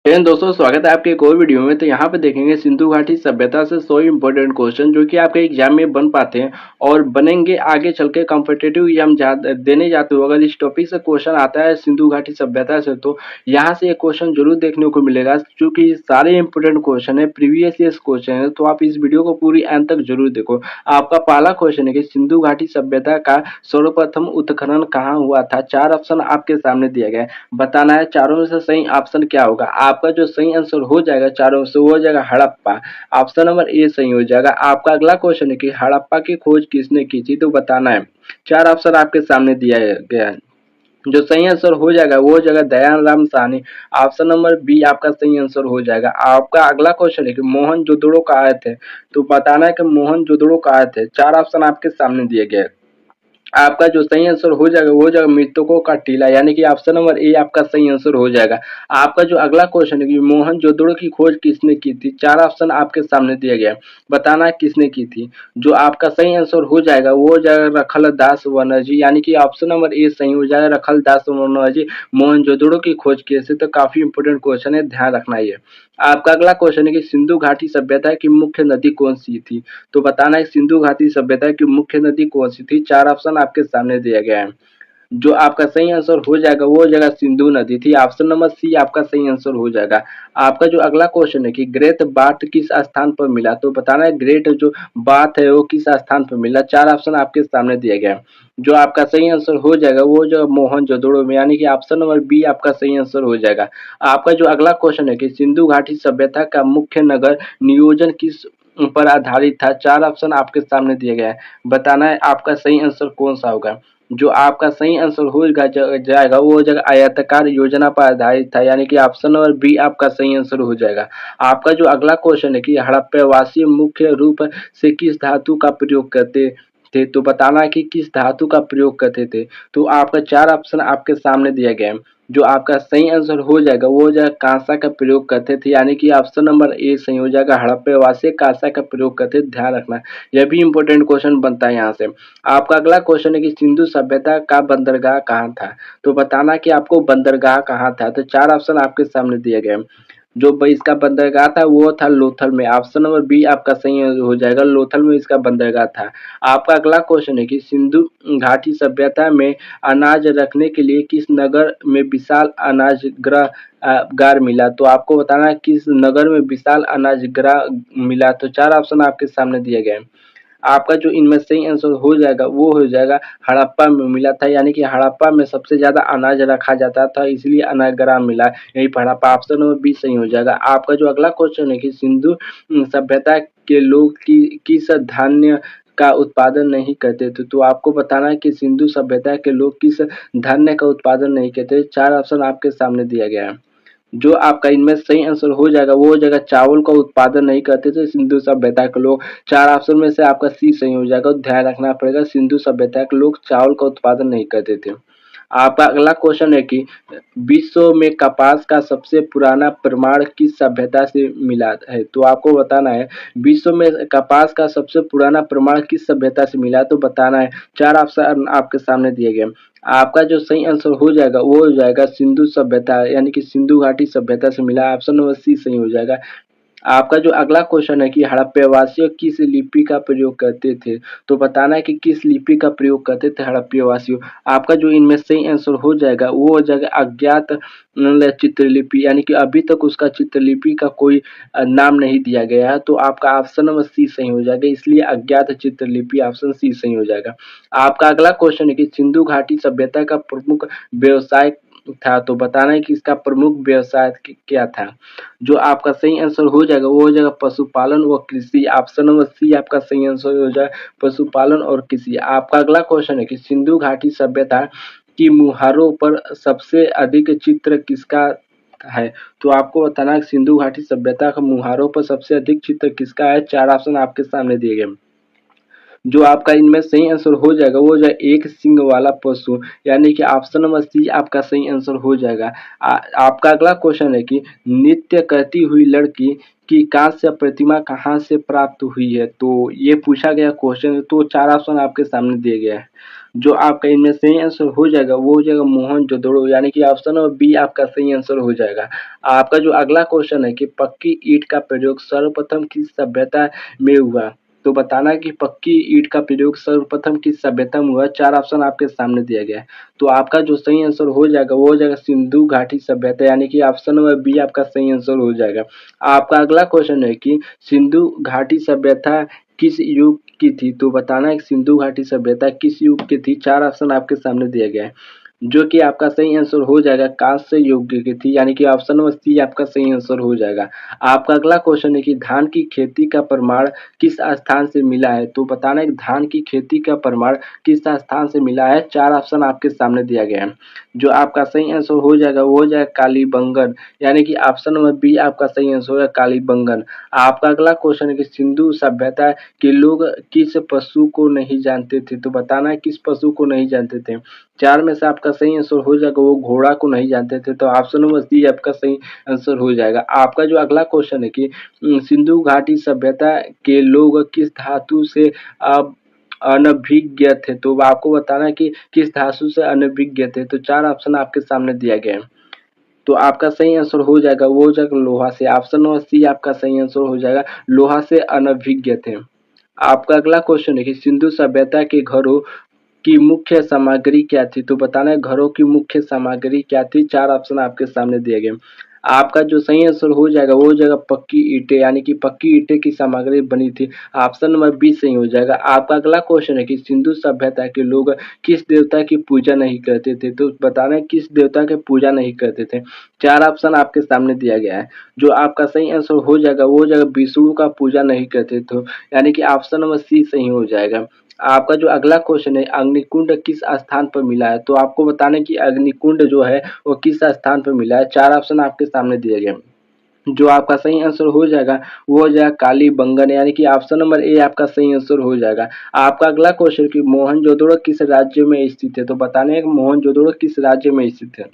दोस्तों, स्वागत है आपके एक और वीडियो में। तो यहाँ पे देखेंगे सिंधु घाटी सभ्यता से 100 इंपॉर्टेंट क्वेश्चन जो कि आपके एग्जाम में बन पाते हैं और बनेंगे आगे चल के कॉम्पिटेटिव एग्जाम देने जाते हो। अगर इस टॉपिक से क्वेश्चन आता है सिंधु घाटी सभ्यता से, तो यहाँ से एक क्वेश्चन जरूर देखने को मिलेगा, क्योंकि सारे इंपॉर्टेंट क्वेश्चन है, प्रीवियस ईयर क्वेश्चन है। तो आप इस वीडियो को पूरी एंड तक जरूर देखो। आपका पहला क्वेश्चन है कि सिंधु घाटी सभ्यता का सर्वप्रथम उत्खनन कहाँ हुआ था। 4 ऑप्शन आपके सामने दिया गया है, बताना है चारों में से सही ऑप्शन क्या होगा। आपका जो सही आंसर हो जाएगा चारों से, वो हो जाएगा हड़प्पा। ऑप्शन नंबर ए सही हो जाएगा। आपका अगला क्वेश्चन है कि हड़प्पा की खोज किसने की थी, तो बताना है। 4 ऑप्शन आपके सामने दिया गया है। जो सही आंसर हो जाएगा वो हो जाएगा Dayaram Sahni. Option number B आपका सही आंसर हो जाएगा। आपका अगला क्वेश्चन है कि मोहनजोदड़ो कहाँ आए थे, तो बताना है कि मोहनजोदड़ो कहाँ आए थे। 4 ऑप्शन आपके सामने दिए गए हैं। आपका जो सही आंसर हो जाएगा वो हो जाएगा मृतकों का टीला, यानी कि ऑप्शन नंबर ए आपका सही आंसर हो जाएगा। आपका जो अगला क्वेश्चन है कि मोहनजोदड़ो की खोज किसने की थी। 4 ऑप्शन आपके सामने दिया गया है, बताना है किसने की थी। जो आपका सही आंसर हो जाएगा वो हो जाएगा रखलदास बनर्जी, यानी कि ऑप्शन नंबर ए सही हो जाएगा। रखलदास बनर्जी मोहनजोदड़ो की खोज किए थे। तो काफी इंपोर्टेंट क्वेश्चन है, ध्यान रखना ये। आपका अगला क्वेश्चन है कि सिंधु घाटी सभ्यता की मुख्य नदी कौन सी थी, तो बताना है सिंधु घाटी सभ्यता की मुख्य नदी कौन सी थी। 4 ऑप्शन आपके सामने दिया गया है। जो आपका सही आंसर हो जाएगा वो हो जाएगा सिंधु नदी थी। ऑप्शन नंबर सी आपका सही आंसर हो जाएगा। आपका जो अगला क्वेश्चन है कि ग्रेट बाथ किस स्थान पर मिला, तो बताना है ग्रेट जो बाथ है वो किस स्थान पर मिला। 4 ऑप्शन आपके सामने दिया गया है। जो आपका सही आंसर हो जाएगा वो जो मोहनजोदड़ो में, यानी कि ऑप्शन नंबर बी आपका सही आंसर हो जाएगा। आपका जो अगला क्वेश्चन है कि सिंधु घाटी सभ्यता का मुख्य नगर नियोजन किस पर आधारित था। 4 ऑप्शन आपके सामने दिए गए हैं, बताना है आपका सही आंसर कौन सा होगा। जो आपका सही आंसर हो जाएगा वो हो जाएगा आयताकार योजना पर आधारित था, यानी कि ऑप्शन नंबर बी आपका सही आंसर हो जाएगा। आपका जो अगला क्वेश्चन है कि हड़प्पावासी मुख्य रूप से किस धातु का प्रयोग करते थे, तो बताना है कि किस धातु का प्रयोग करते थे। तो आपका 4 ऑप्शन आपके सामने दिया गया है। जो आपका सही आंसर हो जाएगा वो हो जाएगा कांसा का प्रयोग करते थे, यानी कि ऑप्शन नंबर ए सही हो जाएगा। हड़प्पावासी कांसा का प्रयोग करते थे, ध्यान रखना। यह भी इंपॉर्टेंट क्वेश्चन बनता है यहाँ से। आपका अगला क्वेश्चन है कि सिंधु सभ्यता का बंदरगाह कहाँ था, तो बताना कि आपको बंदरगाह कहाँ था। तो 4 ऑप्शन आपके सामने दिए गए। जो इसका बंदरगाह था वो था लोथल में। ऑप्शन नंबर बी आपका सही हो जाएगा, लोथल में इसका बंदरगाह था। आपका अगला क्वेश्चन है कि सिंधु घाटी सभ्यता में अनाज रखने के लिए किस नगर में विशाल अनाज ग्रह गार मिला, तो आपको बताना है किस नगर में विशाल अनाज ग्रह मिला। तो 4 ऑप्शन आपके सामने दिए गए। आपका जो इनमें सही आंसर हो जाएगा वो हो जाएगा हड़प्पा में मिला था, यानी कि हड़प्पा में सबसे ज्यादा अनाज रखा जाता था, इसलिए अनाजग्राम मिला यही पर हड़प्पा। ऑप्शन नंबर बी सही हो जाएगा। आपका जो अगला क्वेश्चन है कि सिंधु सभ्यता के लोग किस धान्य का उत्पादन नहीं करते थे, तो आपको बताना है कि सिंधु सभ्यता के लोग किस धान्य का उत्पादन नहीं करते। 4 ऑप्शन आपके सामने दिया गया है। जो आपका इनमें सही आंसर हो जाएगा वो हो जाएगा चावल का उत्पादन नहीं करते थे सिंधु सभ्यता के लोग। 4 ऑप्शन में से आपका सी सही हो जाएगा। ध्यान रखना पड़ेगा, सिंधु सभ्यता के लोग चावल का उत्पादन नहीं करते थे। आपका अगला क्वेश्चन है कि विश्व में कपास का सबसे पुराना प्रमाण किस सभ्यता से मिला है, तो आपको बताना है विश्व में कपास का सबसे पुराना प्रमाण किस सभ्यता से मिला, तो बताना है। 4 ऑप्शन आपके सामने दिए गए। आपका जो सही आंसर हो जाएगा वो हो जाएगा सिंधु सभ्यता, यानी कि सिंधु घाटी सभ्यता से मिला। ऑप्शन नंबर सी सही हो जाएगा। आपका जो अगला क्वेश्चन है कि हड़प्पावासियों किस लिपि का प्रयोग करते थे, तो बताना है कि किस लिपि का प्रयोग करते थे हड़प्पावासियों। आपका जो इनमें सही आंसर हो जाएगा वो हो जाएगा अज्ञात चित्रलिपि, यानी कि अभी तक उसका चित्रलिपि का कोई नाम नहीं दिया गया है। तो आपका ऑप्शन नंबर सी सही हो जाएगा, इसलिए अज्ञात चित्रलिपि ऑप्शन सी सही हो जाएगा। आपका अगला क्वेश्चन है कि सिंधु घाटी सभ्यता का प्रमुख व्यवसाय था, तो बताना है कि इसका प्रमुख व्यवसाय क्या था। जो आपका सही आंसर हो जाएगा वो हो जाएगा पशुपालन व कृषि। ऑप्शन नंबर सी आपका सही आंसर हो जाएगा पशुपालन और कृषि। आपका अगला क्वेश्चन है कि सिंधु घाटी सभ्यता की मुहारों पर सबसे अधिक चित्र किसका है, तो आपको बताना है सिंधु घाटी सभ्यता का मुहारों पर सबसे अधिक चित्र किसका है। 4 ऑप्शन आपके सामने दिए गए। जो आपका इनमें सही आंसर हो जाएगा वो जो एक सींग वाला पशु, यानी कि ऑप्शन नंबर सी आपका सही आंसर हो जाएगा। आपका अगला क्वेश्चन है कि नृत्य करती हुई लड़की की कांस्य प्रतिमा कहाँ से प्राप्त हुई है, तो ये पूछा गया क्वेश्चन है। तो 4 ऑप्शन आपके सामने दिए गए हैं। जो आपका इनमें सही आंसर हो जाएगा वो हो जाएगा मोहनजोदड़ो, यानी कि ऑप्शन नंबर बी आपका सही आंसर हो जाएगा। आपका जो अगला क्वेश्चन है कि पक्की ईंट का प्रयोग सर्वप्रथम किस सभ्यता में हुआ? तो बताना है कि पक्की ईंट का प्रयोग सर्वप्रथम किस सभ्यता में हुआ? 4 ऑप्शन आपके सामने दिया गया है। तो आपका जो सही आंसर हो जाएगा वो हो जाएगा सिंधु घाटी सभ्यता, यानी कि ऑप्शन नंबर बी आपका सही आंसर हो जाएगा। आपका अगला क्वेश्चन है कि सिंधु घाटी सभ्यता किस युग की थी? तो बताना है कि सिंधु घाटी सभ्यता किस युग की थी? 4 ऑप्शन आपके सामने दिया गया है, जो कि आपका सही आंसर हो जाएगा कांस्य युग की थी, यानी कि ऑप्शन नंबर सी आपका सही आंसर हो जाएगा। आपका अगला क्वेश्चन है कि धान की खेती का प्रमाण किस स्थान से मिला है? तो बताना है कि धान की खेती का प्रमाण किस स्थान से मिला है? 4 ऑप्शन आपके सामने दिया गया है, जो आपका सही आंसर हो जाएगा वो हो जाएगा कालीबंगन, यानी कि ऑप्शन नंबर बी आपका सही आंसर होगा कालीबंगन। आपका अगला क्वेश्चन है कि सिंधु सभ्यता के लोग किस पशु को नहीं जानते थे? तो बताना है किस पशु को नहीं जानते थे? 4 में से आपका सही आंसर हो जाएगा वो घोड़ा को नहीं जानते थे, तो ऑप्शन नंबर सी आपका सही आंसर हो जाएगा। आपका जो अगला क्वेश्चन है कि सिंधु घाटी सभ्यता के लोग किस धातु से अब अनभिज्ञ थे? तो आपको बताना है कि किस धातु से अनभिज्ञ थे, तो 4 ऑप्शन आपके सामने दिया गया है। तो आपका सही आंसर हो जाएगा वो हो जाएगा लोहा से, ऑप्शन नंबर सी आपका सही आंसर हो जाएगा, लोहा से अनभिज्ञ थे। आपका अगला क्वेश्चन है कि सिंधु सभ्यता के घरों की मुख्य सामग्री क्या थी? तो बताना है घरों की मुख्य सामग्री क्या थी? 4 ऑप्शन आपके सामने दिए गए। आपका जो सही आंसर हो जाएगा वो हो जाएगा पक्की ईंटें, यानी कि पक्की ईंटें की सामग्री बनी थी। ऑप्शन नंबर बी सही हो जाएगा। आपका अगला क्वेश्चन है कि सिंधु सभ्यता के लोग किस देवता की पूजा नहीं करते थे? तो बताना है किस देवता की पूजा नहीं करते थे? 4 ऑप्शन आपके सामने दिया गया है। जो आपका सही आंसर हो जाएगा वो हो जाएगा विष्णु का पूजा नहीं करते थे, यानी कि ऑप्शन नंबर सी सही हो जाएगा। आपका जो अगला क्वेश्चन है अग्निकुंड किस स्थान पर मिला है? तो आपको बताना है कि अग्निकुंड जो है वो किस स्थान पर मिला है? 4 ऑप्शन आपके सामने दिए गए हैं। जो आपका सही आंसर हो जाएगा वो हो जाएगा कालीबंगन, यानी कि ऑप्शन नंबर ए आपका सही आंसर हो जाएगा। आपका अगला क्वेश्चन कि मोहनजोदड़ो किस राज्य में स्थित है? तो बताना है कि मोहनजोदड़ो किस राज्य में स्थित है?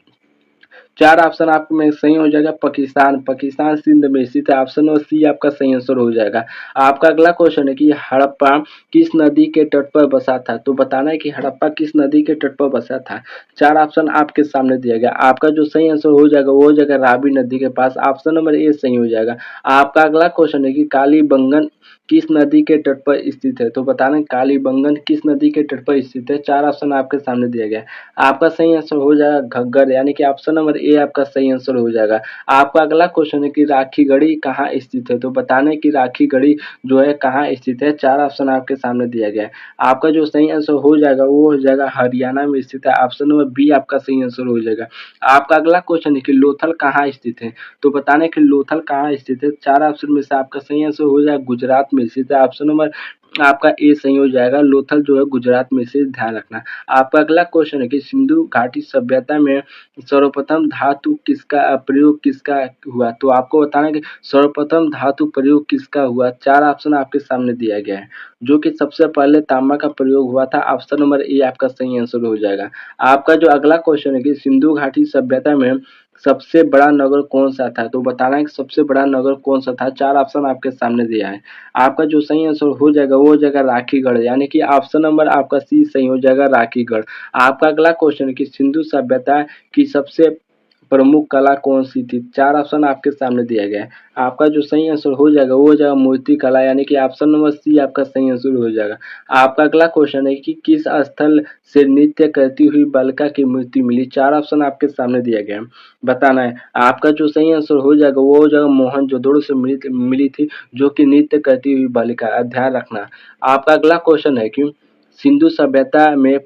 4 ऑप्शन आप में सही हो जाएगा पाकिस्तान, पाकिस्तान सिंध में स्थित है, ऑप्शन नंबर सी आपका सही आंसर हो जाएगा। आपका अगला क्वेश्चन है कि हड़प्पा किस नदी के तट पर बसा था? तो बताना है कि हड़प्पा किस नदी के तट पर बसा था? 4 ऑप्शन आपके सामने दिया गया। आपका जो सही आंसर हो जाएगा वो हो जाएगा रावी नदी के पास, ऑप्शन नंबर ए सही हो जाएगा। आपका अगला क्वेश्चन है कि कालीबंगन किस नदी के तट पर स्थित है? तो बताना है कालीबंगन किस नदी के तट पर स्थित है? 4 ऑप्शन आपके सामने दिया गया है। आपका सही आंसर हो जाएगा घग्गर, यानी कि ऑप्शन नंबर ए आपका सही आंसर हो जाएगा। आपका अगला क्वेश्चन है कि राखीगढ़ी कहाँ स्थित है? तो बताना है कि राखीगढ़ी जो है कहाँ स्थित है? 4 ऑप्शन आपके सामने दिया गया है। आपका जो सही आंसर हो जाएगा वो हो जाएगा हरियाणा में स्थित है, ऑप्शन नंबर बी आपका सही आंसर हो जाएगा। आपका अगला क्वेश्चन है कि लोथल कहाँ स्थित है? तो बताना है कि लोथल कहाँ स्थित है? 4 ऑप्शन में से आपका सही आंसर हो जाएगा गुजरात में स्थित है, ऑप्शन नंबर आपका ए सही हो जाएगा। लोथल जो है गुजरात में से, ध्यान रखना। आपका अगला क्वेश्चन है कि सिंधु घाटी सभ्यता में सर्वप्रथम धातु किसका प्रयोग किसका हुआ? तो आपको बताना है कि सर्वप्रथम धातु प्रयोग किसका हुआ? 4 ऑप्शन आपके सामने दिया गया है, जो कि सबसे पहले तांबा का प्रयोग हुआ था, ऑप्शन नंबर ए आपका सही आंसर हो जाएगा। आपका जो अगला क्वेश्चन है कि सिंधु घाटी सभ्यता में सबसे बड़ा नगर कौन-सा था? तो बताना है कि सबसे बड़ा नगर कौन-सा था? 4 ऑप्शन आपके सामने दिया है। आपका जो सही आंसर हो जाएगा वो हो जाएगा राखीगढ़, यानी कि ऑप्शन नंबर आपका सी सही हो जाएगा राखीगढ़। आपका अगला क्वेश्चन है कि सिंधु सभ्यता की सबसे प्रमुख कला कौन-सी थी? 4 ऑप्शन आपके सामने दिया गया है। आपका जो सही आंसर हो जाएगा वो हो जाएगा मूर्ति कला, यानी कि ऑप्शन नंबर सी आपका सही आंसर हो जाएगा। आपका अगला क्वेश्चन है कि किस स्थल से नृत्य करती हुई बालिका की मूर्ति मिली? 4 ऑप्शन आपके सामने दिया गया है, बताना है। आपका जो सही आंसर हो जाएगा वो हो जाएगा मोहनजोदड़ो से मिली थी, जो कि नृत्य करती हुई बालिका, ध्यान रखना। आपका अगला क्वेश्चन है कि सिंधु सभ्यता में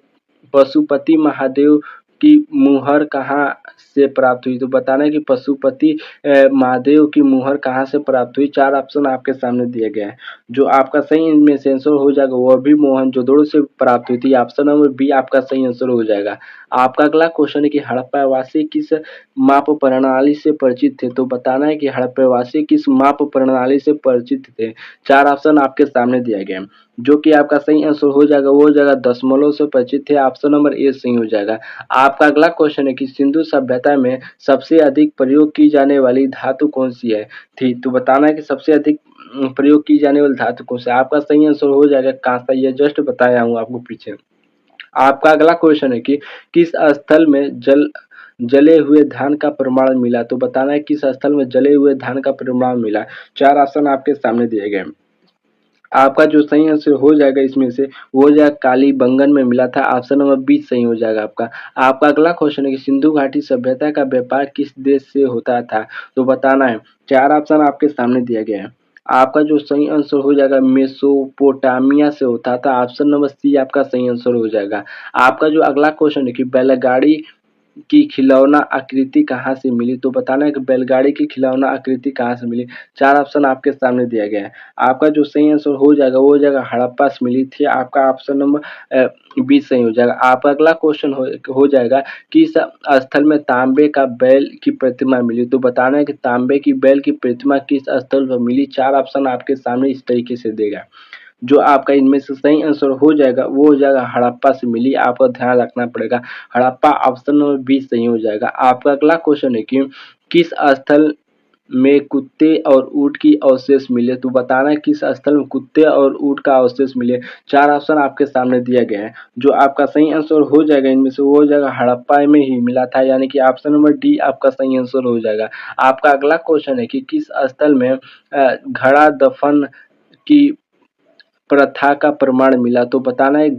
पशुपति महादेव की मुहर कहाँ से प्राप्त हुई? तो बताना है कि पशुपति महादेव की मुहर कहाँ से प्राप्त हुई? 4 ऑप्शन आपके सामने दिए गए हैं। जो आपका सही इनमें से आंसर हो जाएगा वह भी मोहनजोदड़ो से प्राप्त हुई थी, ऑप्शन नंबर बी आपका सही आंसर हो जाएगा। आपका अगला क्वेश्चन है कि हड़प्पावासी किस माप प्रणाली से परिचित थे? तो बताना है कि हड़प्पावासी किस माप प्रणाली से परिचित थे? 4 ऑप्शन आपके सामने दिया गया है, जो कि आपका सही आंसर हो जाएगा वो हो जाएगा दशमलव से परिचित थे, ऑप्शन नंबर ए सही हो जाएगा। आपका अगला क्वेश्चन है कि सिंधु सभ्यता में सबसे अधिक प्रयोग की जाने वाली धातु कौन-सी है थी? तो बताना है कि सबसे अधिक प्रयोग की जाने वाली धातु कौन-सी है? आपका सही आंसर हो जाएगा काँसा, ये जस्ट बताया हूँ आपको पीछे। आपका अगला क्वेश्चन है कि किस स्थल में जले हुए धान का प्रमाण मिला, तो बताना है किस स्थल में जले हुए धान का प्रमाण मिला। 4 ऑप्शन आपके सामने दिए गए हैं। आपका जो सही आंसर हो जाएगा इसमें से वो हो जाएगा कालीबंगन में मिला था। ऑप्शन नंबर 20 सही हो जाएगा आपका। आपका अगला क्वेश्चन है कि सिंधु घाटी सभ्यता का व्यापार किस देश से होता था, तो बताना है। 4 ऑप्शन आपके सामने दिया गया है। आपका जो सही आंसर हो जाएगा मेसोपोटामिया से होता था। ऑप्शन नंबर सी आपका सही आंसर हो जाएगा। आपका जो अगला क्वेश्चन है कि बैलगाड़ी की खिलौना आकृति कहाँ से मिली, तो बताना है कि बैलगाड़ी की खिलौना आकृति कहाँ से मिली। 4 ऑप्शन आपके सामने दिया गया है। आपका जो सही आंसर हो जाएगा वो हो जाएगा हड़प्पा से मिली थी। आपका ऑप्शन नंबर 20 सही हो जाएगा। आपका अगला क्वेश्चन हो जाएगा किस स्थल में तांबे का बैल की प्रतिमा मिली, तो बताना है कि तांबे की बैल की प्रतिमा किस स्थल पर मिली। 4 ऑप्शन आपके सामने इस तरीके से देगा। जो आपका इनमें से सही आंसर हो जाएगा वो हो जाएगा हड़प्पा से मिली। आपको ध्यान रखना पड़ेगा, हड़प्पा ऑप्शन नंबर 20 सही हो जाएगा। आपका अगला क्वेश्चन है कि किस स्थल में कुत्ते और ऊँट की अवशेष मिले, तो बताना है किस स्थल में कुत्ते और ऊँट का अवशेष मिले। 4 ऑप्शन आपके सामने दिया गया है। जो आपका सही आंसर हो जाएगा इनमें से वो हो जाएगा हड़प्पा में ही मिला था, यानी कि ऑप्शन नंबर डी आपका सही आंसर हो जाएगा। आपका अगला क्वेश्चन है कि किस स्थल में घड़ा दफन की प्रथा का प्रमाण मिला, तो बताना है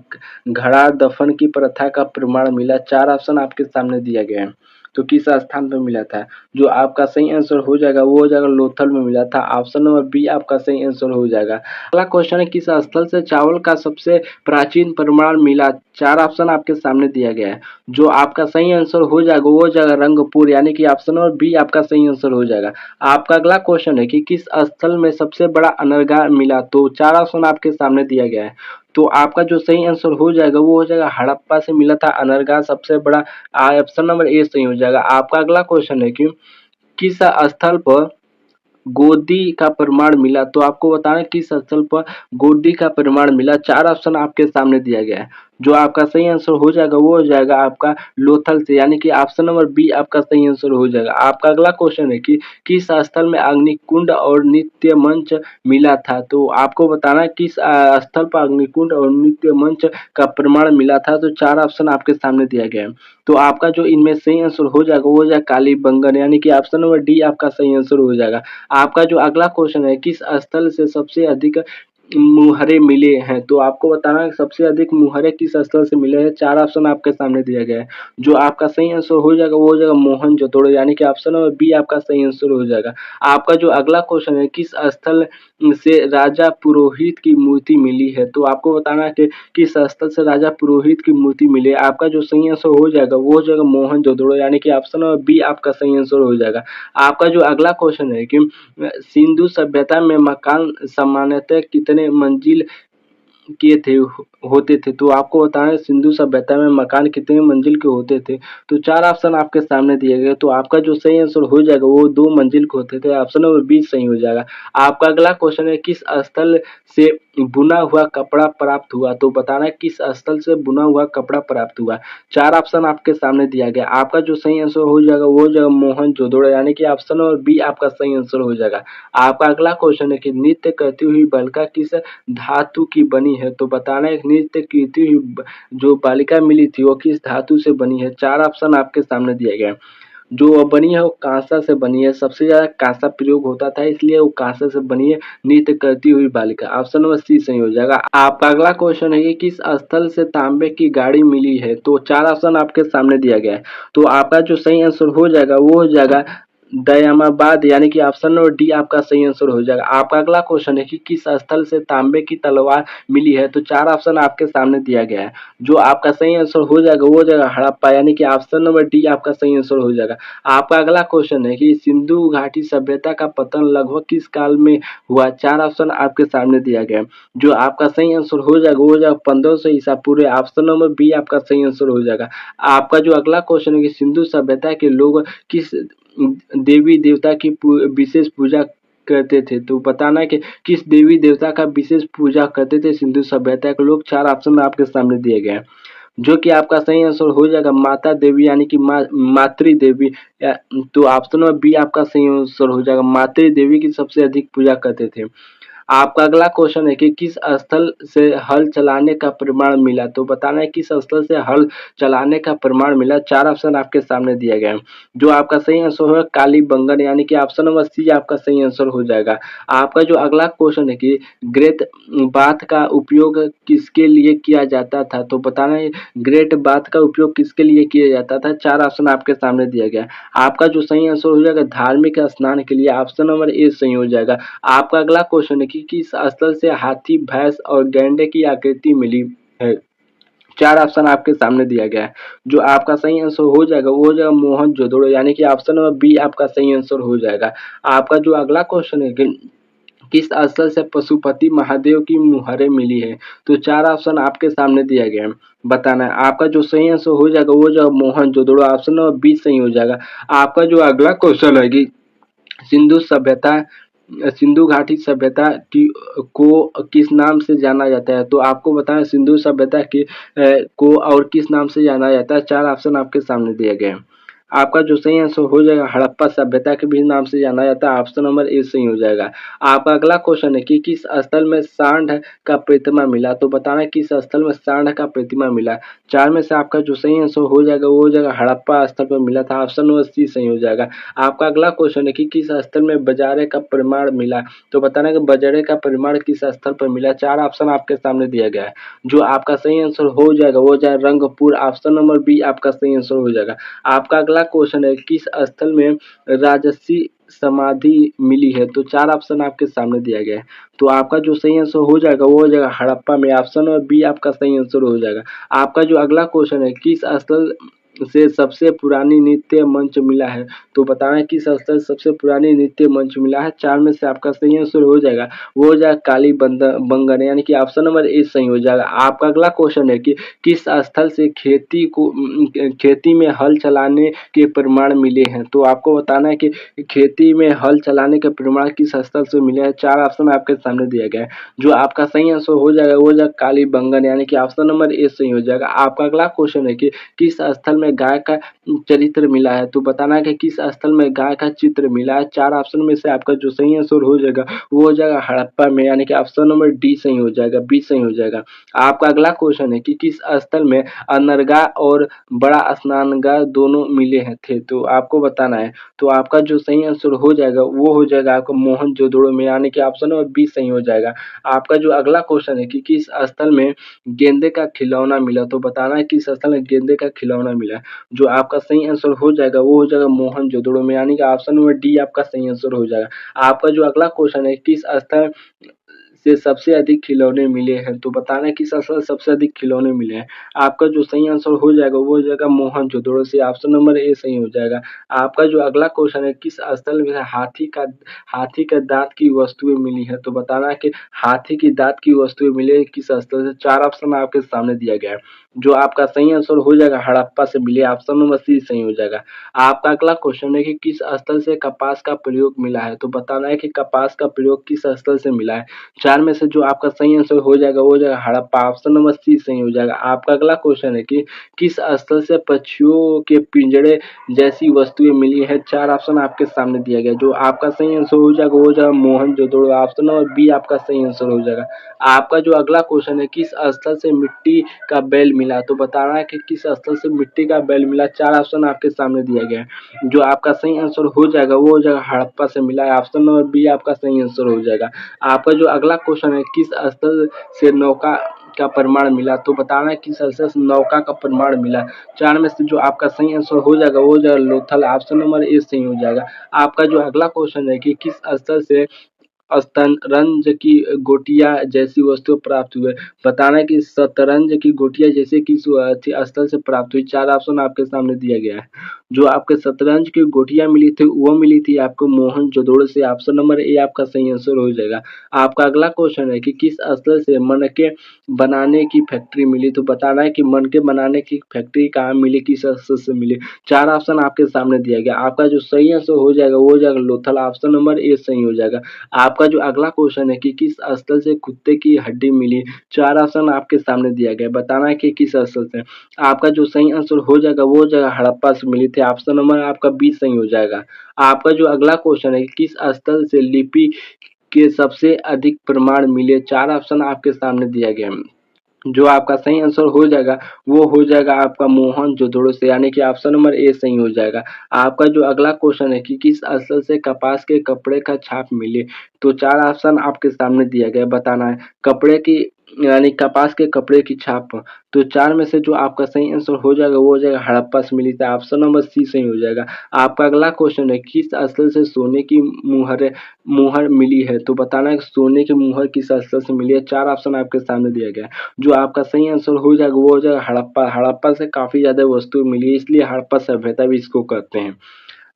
घड़ा दफन की प्रथा का प्रमाण मिला। 4 ऑप्शन आपके सामने दिया गया है। तो किस स्थान पर मिला था। जो आपका सही आंसर हो जाएगा वो हो जाएगा लोथल में मिला था। ऑप्शन नंबर बी आपका सही आंसर हो जाएगा। अगला क्वेश्चन है किस स्थल से चावल का सबसे प्राचीन प्रमाण मिला। 4 ऑप्शन आपके सामने दिया गया है। जो आपका सही आंसर हो जाएगा वो हो जाएगा रंगपुर, यानी कि ऑप्शन नंबर बी आपका सही आंसर हो जाएगा। आपका अगला क्वेश्चन है कि किस स्थल में सबसे बड़ा अनर्गा मिला, तो 4 ऑप्शन आपके सामने दिया गया है। तो आपका जो सही आंसर हो जाएगा वो हो जाएगा हड़प्पा से मिला था अनर्गा सबसे बड़ा। ऑप्शन नंबर ए सही हो जाएगा। आपका अगला क्वेश्चन है कि किस स्थल पर गोदी का प्रमाण मिला, तो आपको बताना है किस स्थल पर गोदी का प्रमाण मिला। 4 ऑप्शन आपके सामने दिया गया है। जो आपका सही आंसर हो जाएगा वो हो जाएगा आपका लोथल से, यानी कि ऑप्शन नंबर बी आपका सही आंसर हो जाएगा। आपका अगला क्वेश्चन है कि किस स्थल में अग्निकुंड और नृत्य मंच मिला था, तो आपको बताना है किस स्थल पर अग्निकुंड और नृत्य मंच का प्रमाण मिला था। तो 4 ऑप्शन आपके सामने दिया गया है। तो आपका जो इनमें सही आंसर हो जाएगा वो हो जाएगा कालीबंगन, यानी कि ऑप्शन नंबर डी आपका सही आंसर हो जाएगा। आपका जो अगला क्वेश्चन है किस स्थल से सबसे अधिक मुहरे मिले हैं, तो आपको बताना है सबसे अधिक मुहरे किस स्थल से मिले हैं। 4 ऑप्शन आपके सामने दिया गया है। जो आपका सही आंसर हो जाएगा वो हो जाएगा मोहनजोदड़ो, यानी कि ऑप्शन नंबर बी आपका सही आंसर हो जाएगा। आपका जो अगला क्वेश्चन है किस स्थल से राजा पुरोहित की मूर्ति मिली है, तो आपको बताना है कि किस स्थल से राजा पुरोहित की मूर्ति मिली है। आपका जो सही आंसर हो जाएगा वो हो जाएगा मोहनजोदड़ो, यानी कि ऑप्शन नंबर बी आपका सही आंसर हो जाएगा। आपका जो अगला क्वेश्चन है कि सिंधु सभ्यता में मकान सामान्यतः कितने मंजिल के थे होते थे, तो आपको बताना है सिंधु सभ्यता में मकान कितने मंजिल के होते थे। तो 4 ऑप्शन आपके सामने दिए गए। तो आपका जो सही आंसर हो जाएगा वो 2 मंजिल के होते थे। ऑप्शन नंबर बी सही हो जाएगा। आपका अगला क्वेश्चन है किस स्थल से बुना हुआ कपड़ा प्राप्त हुआ, तो बताना है किस स्थल से बुना हुआ कपड़ा प्राप्त हुआ। 4 ऑप्शन आपके सामने दिया गया। आपका जो सही आंसर हो जाएगा वो हो जाएगा मोहनजोदड़ो, यानी कि ऑप्शन नंबर बी आपका सही आंसर हो जाएगा। आपका अगला क्वेश्चन है कि नृत्य करती हुई बालिका किस धातु की बनी है, तो बताना है नृत्य करती हुई जो बालिका मिली थी वो किस धातु से बनी है। 4 ऑप्शन आपके सामने दिया गया है। जो बनी है वो कांसा से बनी है। सबसे ज़्यादा कांसा प्रयोग होता था इसलिए वो कांसा से बनी है नृत्य करती हुई बालिका। ऑप्शन नंबर सी सही हो जाएगा। आपका अगला क्वेश्चन है कि किस स्थल से तांबे की गाड़ी मिली है, तो 4 ऑप्शन आपके सामने दिया गया है। तो आपका जो सही आंसर हो जाएगा वो हो जाएगा दयामाबाद, यानी कि ऑप्शन नंबर डी आपका सही आंसर हो जाएगा। आपका अगला क्वेश्चन है कि किस स्थल से तांबे की तलवार मिली है, तो 4 ऑप्शन आपके सामने दिया गया है। जो आपका सही आंसर हो जाएगा वो हो जाएगा हड़प्पा, यानी कि ऑप्शन नंबर डी आपका सही आंसर हो जाएगा। आपका अगला क्वेश्चन है कि सिंधु घाटी सभ्यता का पतन लगभग किस काल में हुआ। 4 ऑप्शन आपके सामने दिया गया है। जो आपका सही आंसर हो जाएगा वो हो जाएगा 1500 ईसा पूर्व। ऑप्शन नंबर बी आपका सही आंसर हो जाएगा। आपका जो अगला क्वेश्चन है कि सिंधु सभ्यता के लोग किस देवी देवता की विशेष पूजा करते थे, तो बताना है कि किस देवी देवता का विशेष पूजा करते थे सिंधु सभ्यता के लोग। 4 ऑप्शन आपके सामने दिए गए हैं। जो कि आपका सही आंसर हो जाएगा माता देवी, यानी कि मातृ देवी। तो ऑप्शन नंबर बी आपका सही आंसर हो जाएगा। मातृ देवी की सबसे अधिक पूजा करते थे। आपका अगला क्वेश्चन है कि किस स्थल से हल चलाने का प्रमाण मिला, तो बताना है किस स्थल से हल चलाने का प्रमाण मिला। 4 ऑप्शन आपके सामने दिया गया है। जो आपका सही आंसर होगा कालीबंगन, यानी कि ऑप्शन नंबर सी आपका सही आंसर हो जाएगा। आपका जो अगला क्वेश्चन है कि ग्रेट बाथ का उपयोग किसके लिए किया जाता था, तो बताना है ग्रेट बाथ का उपयोग किसके लिए किया जाता था। 4 ऑप्शन आपके सामने दिया गया है। आपका जो सही आंसर हो जाएगा धार्मिक स्नान के लिए, ऑप्शन नंबर ए सही हो जाएगा। आपका अगला क्वेश्चन है कि किस स्थल से हाथी, भैंस और गैंडे की आकृति मिली है। 4 ऑप्शन आपके सामने दिया गया है। जो आपका सही आंसर हो जाएगा वो हो जाएगा मोहनजोदड़ो, यानी कि ऑप्शन नंबर बी आपका सही आंसर हो जाएगा। आपका जो अगला क्वेश्चन है कि किस स्थल से पशुपति महादेव की मुहरें मिली है, तो 4 ऑप्शन आपके सामने दिया गया है। बताना है। आपका जो सही आंसर हो जाएगा वो जो मोहनजोदड़ो, ऑप्शन नंबर बी सही हो जाएगा। आपका जो अगला क्वेश्चन है कि सिंधु सभ्यता सिंधु घाटी सभ्यता की को किस नाम से जाना जाता है, तो आपको बताना सिंधु सभ्यता की को और किस नाम से जाना जाता है। 4 ऑप्शन आपके सामने दिए गए हैं। आपका जो सही आंसर हो जाएगा हड़प्पा सभ्यता के भी नाम से जाना जाता है, ऑप्शन नंबर ए सही हो जाएगा। आपका अगला क्वेश्चन है कि किस स्थल में सांड का प्रतिमा मिला, तो बताना है किस स्थल में सांड का प्रतिमा मिला। 4 में से आपका जो सही आंसर हो जाएगा वो हो जाएगा हड़प्पा स्थल पर मिला था, ऑप्शन नंबर सी सही हो जाएगा। आपका अगला क्वेश्चन है कि किस स्थल में बजारे का प्रमाण मिला, तो बताना कि बजारे का प्रमाण किस स्थल पर मिला। 4 ऑप्शन आपके सामने दिया गया है। जो आपका सही आंसर हो जाएगा वो जाए रंगपुर, ऑप्शन नंबर बी आपका सही आंसर हो जाएगा। आपका अगला क्वेश्चन है किस स्थल में राजसी समाधि मिली है, तो 4 ऑप्शन आपके सामने दिया गया है। तो आपका जो सही आंसर हो जाएगा वो हो जाएगा हड़प्पा में, ऑप्शन नंबर बी आपका सही आंसर हो जाएगा। आपका जो अगला क्वेश्चन है किस स्थल से सबसे पुरानी नृत्य मंच मिला है, तो बताना है किस स्थल से सबसे पुरानी नृत्य मंच मिला है। 4 में से आपका सही आंसर हो जाएगा वो हो जाएगा कालीबंगन, यानी कि ऑप्शन नंबर ए सही हो जाएगा। आपका अगला क्वेश्चन है कि किस स्थल से खेती में हल चलाने के प्रमाण मिले हैं, तो आपको बताना है कि खेती में हल चलाने के प्रमाण किस स्थल से मिले हैं। 4 ऑप्शन आपके सामने दिया गया है। जो आपका सही आंसर हो जाएगा वो हो जाएगा कालीबंगन, यानी कि ऑप्शन नंबर ए सही हो जाएगा। आपका अगला क्वेश्चन है कि किस स्थल में गाय का चरित्र मिला है, तो बताना है कि किस स्थल में गाय का चित्र मिला है। 4 ऑप्शन में से आपका जो सही आंसर हो जाएगा वो हो जाएगा हड़प्पा में, यानी कि ऑप्शन नंबर डी सही हो जाएगा, बी सही हो जाएगा। आपका अगला क्वेश्चन है कि किस स्थल में अनरगा और बड़ा स्नानगाह दोनों मिले हैं थे, तो आपको बताना है। तो आपका जो सही आंसर हो जाएगा वो हो जाएगा आपका मोहनजोदड़ो में, यानी कि ऑप्शन नंबर बी सही हो जाएगा। आपका जो अगला क्वेश्चन है कि किस स्थल में गेंदे का खिलौना मिला, तो बताना है किस स्थल में गेंदे का खिलौना मिला। जो आपका सही आंसर हो जाएगा वो हो जाएगा मोहनजोदड़ो में, यानी कि ऑप्शन नंबर डी आपका सही आंसर हो जाएगा। आपका जो अगला क्वेश्चन है किस स्थल से सबसे अधिक खिलौने मिले हैं, तो बताना है किस स्थल से सबसे अधिक खिलौने मिले हैं। आपका जो सही आंसर हो जाएगा वो हो जाएगा मोहनजोदड़ो से, ऑप्शन नंबर ए सही हो जाएगा। आपका जो अगला क्वेश्चन है किस स्थल में हाथी का दाँत की वस्तुएं मिली है, तो बताना है कि हाथी की दाँत की वस्तुएं मिली है किस स्थल से। 4 ऑप्शन आपके सामने दिया गया है। जो आपका सही आंसर हो जाएगा हड़प्पा से मिली, ऑप्शन नंबर सी सही हो जाएगा। आपका अगला क्वेश्चन है कि किस स्थल से कपास का प्रयोग मिला है, तो बताना है कि कपास का प्रयोग किस स्थल से मिला है। 4 में से जो आपका सही आंसर हो जाएगा वो हो जाएगा हड़प्पा, ऑप्शन नंबर सी सही हो जाएगा। आपका अगला क्वेश्चन है कि किस स्थल से पक्षियों के पिंजड़े जैसी वस्तुएं मिली है। 4 ऑप्शन आपके सामने दिया गया। जो आपका सही आंसर हो जाएगा वो हो जाएगा मोहनजोदड़ो, ऑप्शन नंबर बी आपका सही आंसर हो जाएगा। आपका जो अगला क्वेश्चन है किस स्थल से मिट्टी का बैल मिला, तो बताना है कि किस स्थल से मिट्टी का बैल मिला। 4 ऑप्शन आपके सामने दिया गया है। जो आपका सही आंसर हो जाएगा वो हो जाएगा हड़प्पा से मिला है, ऑप्शन नंबर बी आपका सही आंसर हो जाएगा। आपका जो अगला क्वेश्चन है किस स्थल से नौका का प्रमाण मिला, तो बताना है किस स्थल से नौका का प्रमाण मिला। 4 में से जो आपका सही आंसर हो जाएगा वो हो जाएगा लोथल, ऑप्शन नंबर ए सही हो जाएगा। आपका जो अगला क्वेश्चन है कि किस स्थल से शतरंज की गोटियां जैसी वस्तु प्राप्त हुए, बताना है कि शतरंज की गोटियां जैसे किस स्थल से प्राप्त हुई। 4 ऑप्शन आपके सामने दिया गया है। जो आपके शतरंज की गोटियां मिली थी वो मिली थी आपको मोहनजोदड़ो से, ऑप्शन नंबर ए आपका सही आंसर हो जाएगा। आपका अगला क्वेश्चन है कि किस स्थल से मनके बनाने की फैक्ट्री मिली, तो बताना है कि मनके बनाने की फैक्ट्री कहाँ मिली, किस स्थल से मिली। 4 ऑप्शन आपके सामने दिया गया। आपका जो सही आंसर हो जाएगा वो हो जाएगा लोथल, ऑप्शन नंबर ए सही हो जाएगा। आपका जो अगला क्वेश्चन है कि किस स्थल से कुत्ते की हड्डी मिली। 4 ऑप्शन आपके सामने दिया गया है। बताना है कि किस स्थल से। आपका जो सही आंसर हो जाएगा वो हो जाएगा हड़प्पा से मिली थी, ऑप्शन नंबर आपका बी सही हो जाएगा। आपका जो अगला क्वेश्चन है कि किस स्थल से लिपि के सबसे अधिक प्रमाण मिले? 4 ऑप्शन आपके सामने दिया गया है। जो आपका सही आंसर हो जाएगा वो हो जाएगा आपका मोहनजोदड़ो से, यानी कि ऑप्शन नंबर ए सही हो जाएगा। आपका जो अगला क्वेश्चन है कि किस स्थल से कपास के कपड़े का छाप मिले? तो 4 ऑप्शन आपके सामने दिया गया है, बताना है। कपड़े की यानी कपास के कपड़े की छाप, तो 4 में से जो आपका सही आंसर हो जाएगा वो हो जाएगा हड़प्पा से मिली, तो ऑप्शन नंबर सी सही हो जाएगा। आपका अगला क्वेश्चन है किस स्थल से सोने की मुहर मुहर मिली है? तो बताना है कि सोने की मुहर किस स्थल से मिली है? 4 ऑप्शन आपके सामने दिया गया है। जो आपका सही आंसर हो जाएगा वो हो जाएगा हड़प्पा। हड़प्पा से काफ़ी ज़्यादा वस्तु मिली है, इसलिए हड़प्पा सभ्यता भी इसको कहते हैं।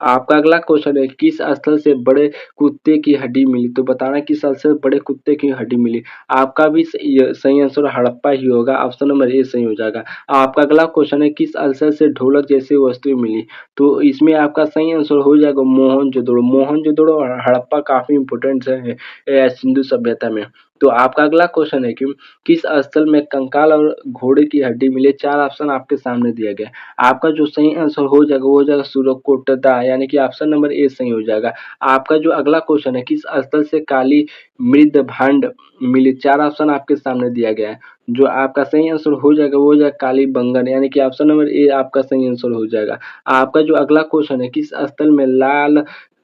आपका अगला क्वेश्चन है किस स्थल से बड़े कुत्ते की हड्डी मिली? तो बताना है किस स्थल से बड़े कुत्ते की हड्डी मिली? आपका भी सही आंसर हड़प्पा ही होगा, ऑप्शन नंबर ए सही हो जाएगा। आपका अगला क्वेश्चन है किस स्थल से ढोलक जैसी वस्तुएं मिली? तो इसमें आपका सही आंसर हो जाएगा मोहनजोदड़ो। मोहनजोदड़ो और हड़प्पा काफ़ी इम्पोर्टेंट है सिंधु सभ्यता में। तो आपका अगला क्वेश्चन है कि किस स्थल में कंकाल और घोड़े की हड्डी मिली? 4 ऑप्शन आपके सामने दिया गया है। आपका जो सही आंसर हो जाएगा वो हो जाएगा सुरकोटदा, यानी कि ऑप्शन नंबर ए सही हो जाएगा। आपका जो अगला क्वेश्चन है किस स्थल से काली मृद भांड मिली? 4 ऑप्शन आपके सामने दिया गया है। जो आपका सही आंसर हो जाएगा वो हो जाएगा कालीबंगन, यानी कि ऑप्शन नंबर ए आपका सही आंसर हो जाएगा। आपका जो अगला क्वेश्चन है किस स्थल में लाल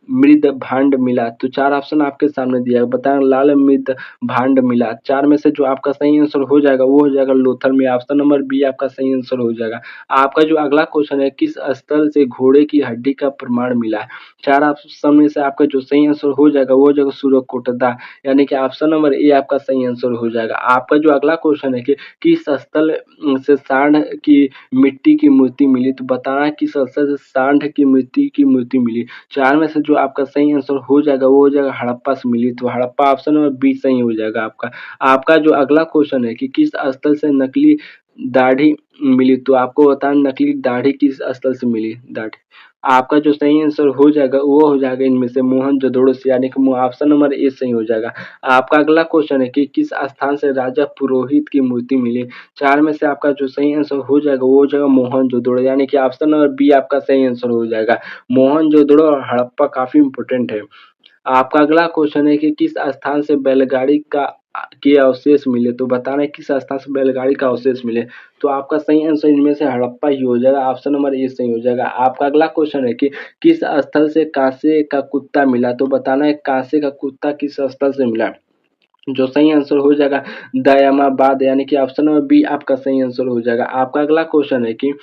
मृद भांड मिला? तो 4 ऑप्शन आपके सामने दिया है, बताएं लाल मृद भांड मिला। 4 में से जो आपका सही आंसर हो जाएगा वो हो जाएगा लोथल में, ऑप्शन नंबर बी आपका सही आंसर हो जाएगा। आपका जो अगला क्वेश्चन है किस स्थल से घोड़े की हड्डी का प्रमाण मिला है? 4 ऑप्शन में से आपका जो सही आंसर हो जाएगा वो हो जाएगा सुरकोटदा, यानी कि ऑप्शन नंबर ए आपका सही आंसर हो जाएगा। आपका जो अगला क्वेश्चन है कि किस स्थल से सांड की मिट्टी की मूर्ति मिली? तो बताना है किस स्थल से सांड की मूर्ति मिली। 4 में से जो आपका सही आंसर हो जाएगा वो हो जाएगा हड़प्पा से मिली, तो हड़प्पा ऑप्शन नंबर बी सही हो जाएगा आपका। आपका जो अगला क्वेश्चन है कि किस स्थल से नकली दाढ़ी मिली? तो आपको बताना नकली दाढ़ी किस स्थल से मिली दाढ़ी? आपका जो सही आंसर हो जाएगा वो हो जाएगा इनमें से मोहनजोदड़ो से, यानी कि ऑप्शन नंबर ए सही हो जाएगा। आपका अगला क्वेश्चन है कि किस स्थान से राजा पुरोहित की मूर्ति मिली? 4 में से आपका जो सही आंसर हो जाएगा वो हो जाएगा मोहनजोदड़ो, यानी कि ऑप्शन नंबर बी आपका सही आंसर हो जाएगा। मोहनजोदड़ो और हड़प्पा काफ़ी इम्पोर्टेंट है। आपका अगला क्वेश्चन है कि किस स्थान से बैलगाड़ी के अवशेष मिले? तो बताना है किस स्थान से बैलगाड़ी का अवशेष मिले? तो आपका सही आंसर इनमें से हड़प्पा ही हो जाएगा, ऑप्शन नंबर ए सही हो जाएगा। आपका अगला क्वेश्चन है कि किस स्थल से कांसे का कुत्ता मिला? तो बताना है कांसे का कुत्ता किस स्थल से मिला? जो सही आंसर हो जाएगा दयामाबाद, यानी कि ऑप्शन नंबर बी आपका सही आंसर हो जाएगा। आपका अगला क्वेश्चन है कि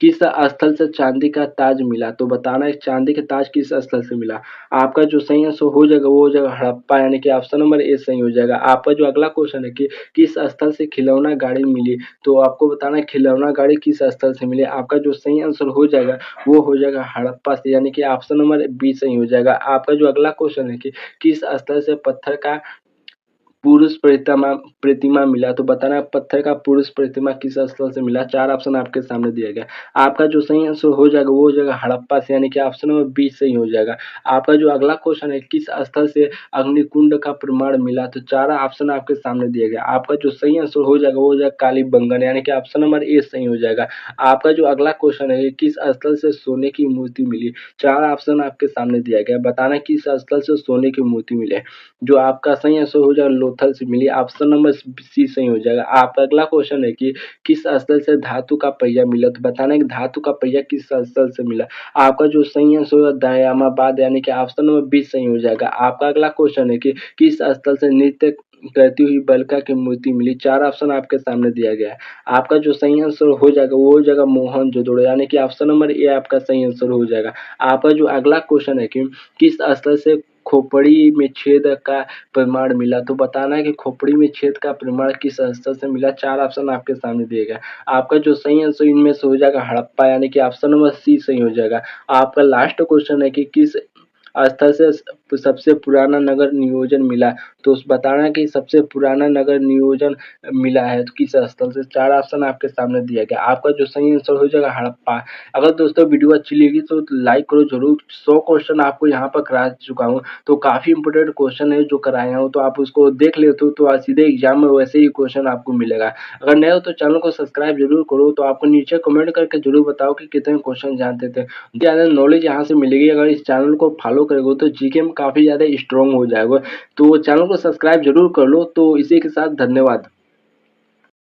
किस स्थल से चांदी का ताज मिला? तो बताना है चांदी का ताज किस स्थल से मिला? आपका जो सही आंसर हो जाएगा वो हो जाएगा हड़प्पा, यानी कि ऑप्शन नंबर ए सही हो जाएगा। आपका जो अगला क्वेश्चन है कि किस स्थल से खिलौना गाड़ी मिली? तो आपको बताना है खिलौना गाड़ी किस स्थल से मिली? आपका जो सही आंसर हो जाएगा वो हो जाएगा हड़प्पा से, यानी कि ऑप्शन नंबर बी सही हो जाएगा। आपका जो अगला क्वेश्चन है कि किस स्थल से पत्थर का पुरुष प्रतिमा प्रतिमा मिला? तो बताना है पत्थर का पुरुष प्रतिमा किस स्थल से मिला? 4 ऑप्शन आपके सामने दिया गया। आपका जो सही आंसर हो जाएगा वो हो जाएगा हड़प्पा से, यानी कि ऑप्शन नंबर बी सही हो जाएगा। आपका जो अगला क्वेश्चन है किस स्थल से अग्निकुंड का प्रमाण मिला? तो 4 ऑप्शन आपके सामने दिया गया। आपका जो सही आंसर हो जाएगा वो हो जाएगा कालीबंगन, यानी कि ऑप्शन नंबर ए सही हो जाएगा। आपका जो अगला क्वेश्चन है किस स्थल से सोने की मूर्ति मिली? 4 ऑप्शन आपके सामने दिया गया। बताना किस स्थल से सोने की मूर्ति मिली? जो आपका सही आंसर हो जाएगा लोथल से मिली, ऑप्शन नंबर सी सही हो जाएगा। आपका अगला क्वेश्चन है कि किस स्थल से धातु का पहिया मिला? तो बताना है कि धातु का पहिया किस स्थल से मिला? आपका जो सही आंसर होगा दयामाबाद, यानी कि ऑप्शन नंबर बी सही हो जाएगा। आपका अगला क्वेश्चन है कि किस स्थल से नृत्य करती हुई बालिका की मूर्ति मिली? 4 ऑप्शन आपके सामने दिया गया है। आपका जो सही आंसर हो जाएगा वो हो जाएगा मोहनजोदड़ो, यानी कि ऑप्शन नंबर ए आपका सही आंसर हो जाएगा। आपका जो अगला क्वेश्चन है कि किस स्थल से खोपड़ी में छेद का प्रमाण मिला? तो बताना है कि खोपड़ी में छेद का प्रमाण किस स्थल से मिला? 4 ऑप्शन आपके सामने दिए गए। आपका जो सही आंसर इनमें से हो जाएगा हड़प्पा, यानी कि ऑप्शन नंबर सी सही हो जाएगा। आपका लास्ट क्वेश्चन है कि किस स्थल से सबसे पुराना नगर नियोजन मिला? तो बताना है कि सबसे पुराना नगर नियोजन मिला है तो किस स्थल से? 4 ऑप्शन आपके सामने दिया गया। आपका जो सही आंसर हो जाएगा हड़प्पा। अगर दोस्तों वीडियो अच्छी लगी तो लाइक करो जरूर। 100 क्वेश्चन आपको यहाँ पर करा चुका हूँ, तो काफ़ी इंपॉर्टेंट क्वेश्चन है जो कराए हूँ, तो आप उसको देख लेते हो तो आज सीधे एग्जाम में वैसे ही क्वेश्चन आपको मिलेगा। अगर नए हो तो चैनल को सब्सक्राइब जरूर करो, तो आपको नीचे कमेंट करके जरूर बताओ कि कितने क्वेश्चन जानते थे। ज़्यादा नॉलेज यहाँ से मिलेगी अगर इस चैनल को फॉलो फॉलो करोगे तो जीके में काफ़ी ज़्यादा स्ट्रॉन्ग हो जाएगा। तो चैनल को सब्सक्राइब जरूर कर लो। तो इसी के साथ धन्यवाद।